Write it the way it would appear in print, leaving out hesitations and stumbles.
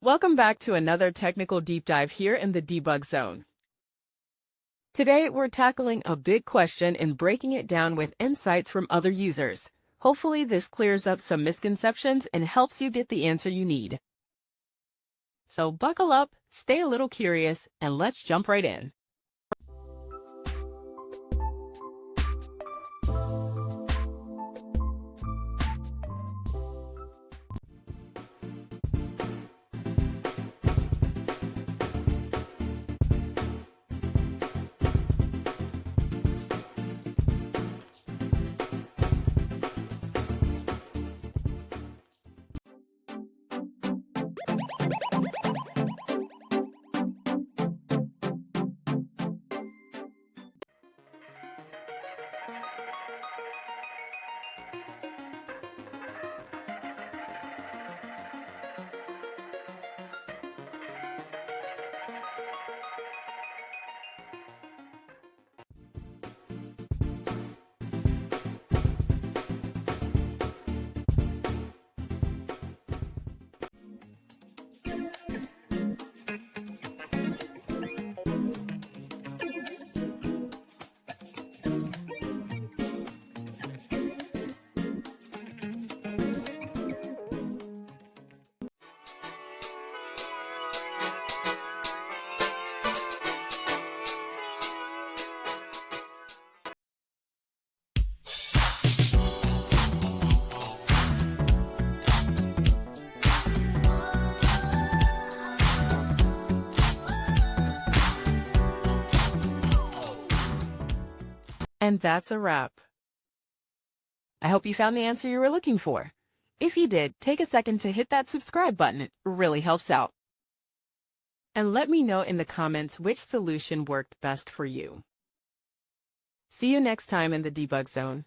Welcome back to another technical deep dive here in the debug zone. Today, we're tackling a big question and breaking it down with insights from other users. Hopefully, this clears up some misconceptions and helps you get the answer you need. So buckle up, stay a little curious, and let's jump right in. And that's a wrap. I hope you found the answer you were looking for. If you did, take a second to hit that subscribe button. It really helps out. And let me know in the comments which solution worked best for you. See you next time in the debug zone.